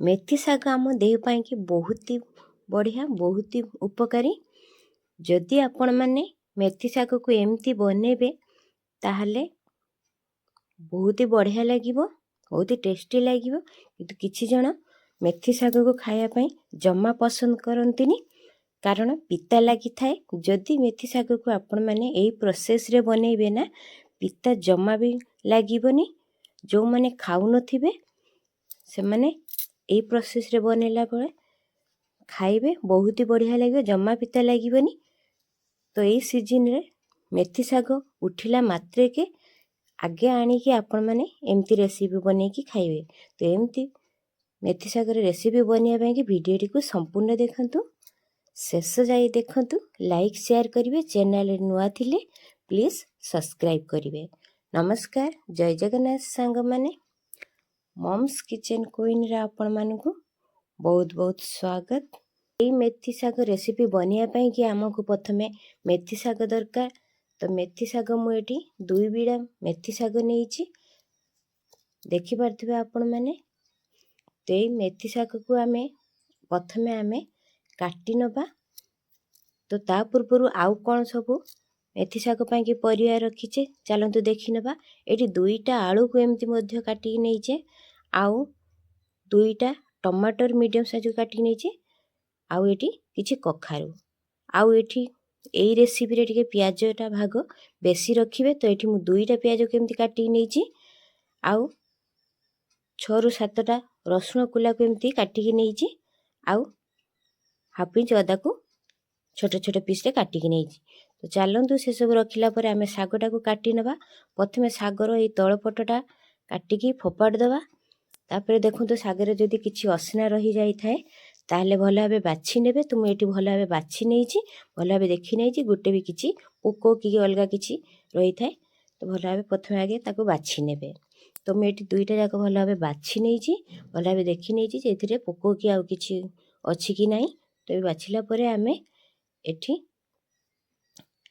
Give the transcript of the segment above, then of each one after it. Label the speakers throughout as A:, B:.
A: मेथी शाग आम देह पाई कि बहुत ही बढ़िया, बहुत ही उपकारी। जदि आपण मैंने मेथी शाग को एमती बनेबे ताहले बहुत ही बढ़िया लगे, बहुत ही टेस्टी लगे। किंतु किछि जण मेथी शाग को खाया जमा पसंद करंतिनी, कारण पिता लगी थाए। जदि मेथी शाग को आपण मैंने यही प्रोसेस रे बनेबे ना, पिता जमा भी लागबनी। जो मैंने खाऊ नथिबे से माने यही प्रोसेस रे बनेला बेले खाइबे, बहुत ही बढ़िया लगे, जमा पिता लागबनी। तो यही सीजन रे मेथी शाग उठिला मात्रे के आगे आनिकी आपण मैंने एमती रेसिपी बनैकी खाइबे। तो एमती मेथी शाग रेसिपी बनैया कि वीडियो को संपूर्ण देखंतु, शेष जाए देखंतु, लाइक शेयर करिवे, चैनल नुआ थिले प्लीज सब्सक्राइब करिवे। नमस्कार, जय जगन्नाथ सांग माने। मम्स किचन क्वीन रे आपण मानकु बहुत बहुत स्वागत। ये मेथी शाग रेसिपी बनैया कि आमको प्रथमे मेथी शाग दरकार। तो मेथी शाग मुझे 2 बिड़ा मेथी शाग नहीं देखी पार्थिबे आपण माने। तो ये मेथी शाग को आमे प्रथमे आमे काटी नबा। तो ता पूर्व आउ कौन सबू मेथी शाग पाई कि परिया रखीचे चलतु देखी नबा। एटी 2टा आलू को एमती मध्य काटी नहींचे, आउ 2टा टमाटर मीडियम साइज काटी नहींचे, आउ एटी किछि कखारू, आउ एटी एई रेसिपी रे टिके प्याजटा भाग बेसी रखिबे। तो एटी मु 2टा प्याज को एमती काटी नहींची, आउ 6 ରୁ 7टा रसुण कुला को एमती काटी नहींची, आउ हाफ इंच अदा को छोटे छोटे पीस रे काटी नहींची। तो चलतु से सब रखिला पर आमे शागटा को काटी नबा। प्रथमे शागर ए तळ पटटा काटिकी फोपाड़ दबा। तापर देखंतु शागर जदि किछि असना रही जाई थाए ताहले भला भाबे बाछि नेबे। तो एटी भला भाबे बाछि नेइची, भला भाबे देखि नेइची, गुटे भी किछि पोको कि अलगा किछि रही थाए तो भला भाबे प्रथमे आगे ताको बाछि नेबे। तो मैं एटी 2टा जाक भला भाबे बाछि नेइची, भला भाबे देखि नेइची जे एथिरे पोको कि आउ किछि अछि कि नाही। तो बाछिला परे आमे एठी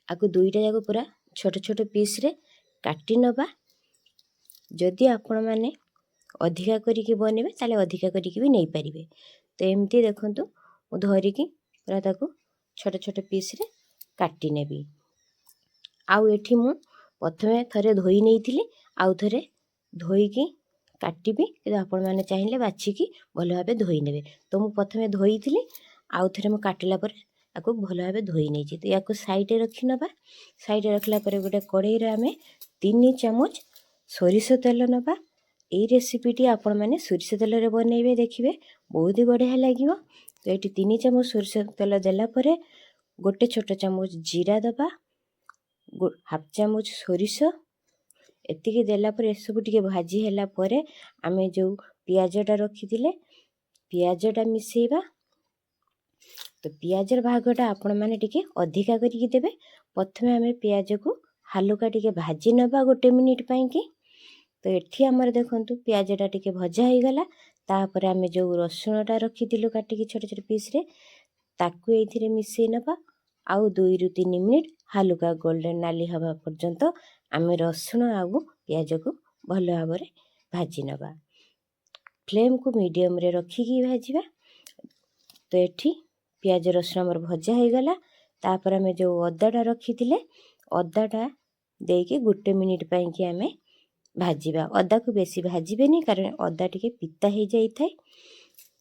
A: आको 2टा जाक पूरा छोट छोट पीस रे काटी नबा। जदि आपण माने अधिका करिकी बनेबे ताले अधिका करिकी भी नहीं पारिबे। तो एमती देखंतु मु धरिकी पूरा ताको छोट छोट पीस रे काटी नेबी। आउ एठी मु प्रथमे थरे धोई नेइथिली, आउ थरे धोईकी काटिबी। कि आपण माने चाहिए बाछिकी भल भाबे धोई नेबे। तो मु प्रथमे धोईथिली, आउ थरे मु काटिला पर आको भल भाबे धोई नेइची। तो याको साइड रे रखि नबा। साइड रे रखला पर गोटे कढ़ाई रे आमे 3 चामच सोरिष तेल नबा। एई रेसिपीटी आपण माने सोरिष तेल रे बनेइबे, देखिबे बहुत ही बढ़िया लागिवो। तो एटी 3 चामच सोरिष तेल देला परे गोटे छोट चामच जीरा दबा, हाफ चामच सोरिष एतिकी देला पर सब टिके भाजी हैला परे आमे जो पियाजटा रखिथिले पियाजटा मिसेइबा। तो पियाजर भागटा आपण माने टिके अधिका करिकी देबे। प्रथमे आमे पियाज को हालुका टिके भाजी नबा 1 मिनिट पाई कि। तो एठी हमर देखंतु पियाजटा टिके भजा हो गला। तापर आमे जो रसुणटा रखिथिलु काटिकी छोट छोट पीस रे ताकू एथिरे मिसेइ नबा। आउ 2 ରୁ 3 मिनिट हालुका गोल्डन नाली हवा पर्यंत आमे रसुण आउ पियाज को भल भाबरे भाजी नबा। फ्लेम को मीडियम रे रखिकी भाजीबा। तो एठी पियाज रसुण हमर भजा हो गला। तापर आमे जो अदाटा रखिथिले अदाटा देके 1 मिनिट पाई कि आमे भाजीबा। अदा को बेसी भाजीबेनी, कारण अदा टिके पिता हो जाई थाए।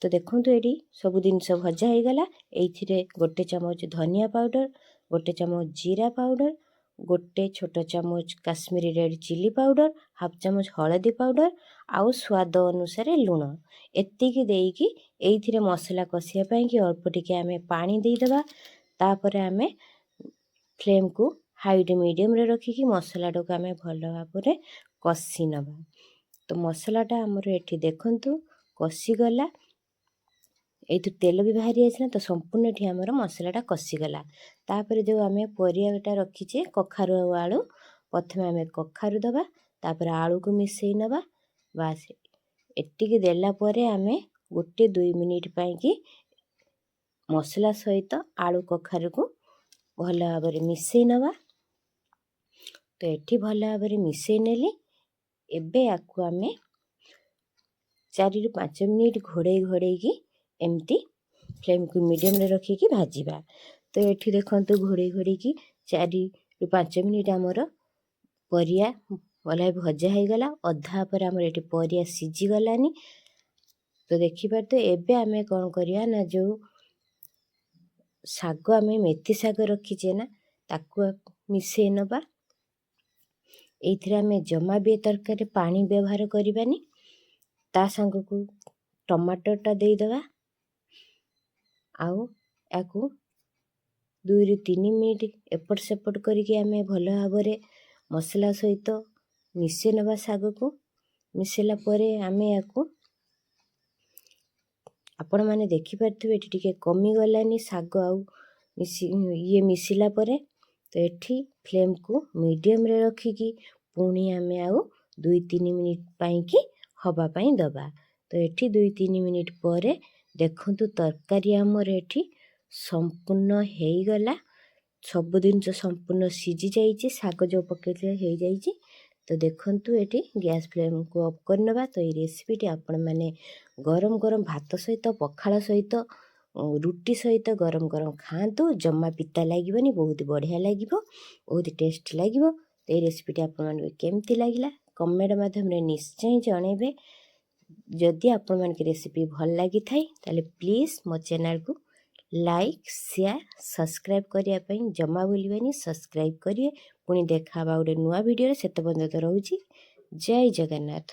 A: तो देखंतु एडी सब जिनस भजा हो गला। एइथिरे 1 चामच धनिया पाउडर, 1 चामच जीरा पाउडर, 1 छोट चामच Kashmiri red chili powder, half चामच हळदी पाउडर, आउ स्वाद अनुसार लूण एतिकी देइकी एइथिरे मसला कसिया पाई कि अल्प टिके आमे पानी देई दबा। तापर आमे फ्लेम को हाई टू मीडियम रे रखिकी मसलाटा को आमे भल भाबरे कसी नबा। तो मसलाटा हमर एठी देखंतु कसी गला। एठू तेल भी बाहरी आछना। तो संपूर्ण एठी हमर मसलाटा कसी गला। तापर जो आमे परियाटा रखिचे कखारु आ आलू, प्रथमे आमे कखारु दबा, तापर आलू को मिसेई नबा। बास एतिकी देला परे आमे 1-2 मिनिट पाई कि मसला सहित आलू कखारु को भल भाबरे मिसेई नबा। तो एठी भल भाबरे मिसेई नेली। एबे आकु आमे 4 ରୁ 5 ମିନିଟ୍ ଘୋଡ଼େଇକି ଏମିତି ଫ୍ଲେମ୍କୁ ମିଡ଼ିୟମ୍ରେ ରଖିକି ଭାଜିବା। ତ ଏଠି ଦେଖନ୍ତୁ ଘୋଡ଼େଇକି 4 ରୁ 5 ମିନିଟ୍ ଆମର ପରିବା ଭଲ ଭଜା ହେଇଗଲା। ଅଧା ପରେ ଆମର ଏଠି ପରିବା ସିଝିଗଲାନି। ତ ଦେଖିପାରୁଥିବେ। ଏବେ ଆମେ କ'ଣ କରିବା ନା ଯେଉଁ ଶାଗ ଆମେ ମେଥି ଶାଗ ରଖିଛେ ନା ତାକୁ ମିଶେଇ ନେବା। ଏଇଥିରେ ଆମେ ଜମା ବି ତରକାରୀ ପାଣି ବ୍ୟବହାର କରିବାନି। ତା ସାଙ୍ଗକୁ ଟମାଟୋଟା ଦେଇଦେବା। ଆଉ ୟାକୁ 2 ରୁ 3 ମିନିଟ୍ ଏପଟ ସେପଟ କରିକି ଆମେ ଭଲ ଭାବରେ ମସଲା ସହିତ ମିଶେଇ ନେବା। ଶାଗକୁ ମିଶେଇଲା ପରେ ଆମେ ୟାକୁ ଆପଣମାନେ ଦେଖିପାରୁଥିବେ ଏଠି ଟିକେ କମିଗଲାନି ଶାଗ ଆଉ ମିଶିଲା ପରେ। ତ ଏଠି ଫ୍ଲେମ୍କୁ ମିଡ଼ିୟମ୍ରେ ରଖିକି ପୁଣି ଆମେ ଆଉ 2-3 ମିନିଟ୍ ପାଇଁକି ହେବା ପାଇଁ ଦେବା। ତ ଏଠି 2-3 ମିନିଟ୍ ପରେ ଦେଖନ୍ତୁ ତରକାରୀ ଆମର ଏଠି ସମ୍ପୂର୍ଣ୍ଣ ହେଇଗଲା। ସବୁ ଜିନିଷ ସମ୍ପୂର୍ଣ୍ଣ ସିଝି ଯାଇଛି। ଶାଗ ଯେଉଁ ପକାଇଥିଲେ ହେଇଯାଇଛି। ତ ଦେଖନ୍ତୁ ଏଠି ଗ୍ୟାସ୍ ଫ୍ଲେମ୍କୁ ଅଫ୍ କରିନେବା। ତ ଏଇ ରେସିପିଟି ଆପଣମାନେ ଗରମ ଗରମ ଭାତ ସହିତ, ପଖାଳ ସହିତ, ରୁଟି ସହିତ ଗରମ ଗରମ ଖାଆନ୍ତୁ। ଜମା ପିତା ଲାଗିବନି, ବହୁତ ବଢ଼ିଆ ଲାଗିବ, ବହୁତ ଟେଷ୍ଟି ଲାଗିବ। ତ ଏଇ ରେସିପିଟି ଆପଣମାନଙ୍କୁ କେମିତି ଲାଗିଲା କମେଣ୍ଟ ମାଧ୍ୟମରେ ନିଶ୍ଚୟ ଜଣାଇବେ। ଯଦି ଆପଣମାନଙ୍କ ରେସିପି ଭଲ ଲାଗିଥାଏ ତାହେଲେ ପ୍ଲିଜ୍ ମୋ ଚ୍ୟାନେଲକୁ ଲାଇକ୍, ସେୟାର, ସବସ୍କ୍ରାଇବ୍ କରିବା ପାଇଁ ଜମା ଭୁଲିବେନି। ସବସ୍କ୍ରାଇବ୍ କରିବେ। ପୁଣି ଦେଖା ହେବା ଗୋଟେ ନୂଆ ଭିଡ଼ିଓରେ। ସେତେ ପର୍ଯ୍ୟନ୍ତ ରହୁଛି। ଜୟ ଜଗନ୍ନାଥ।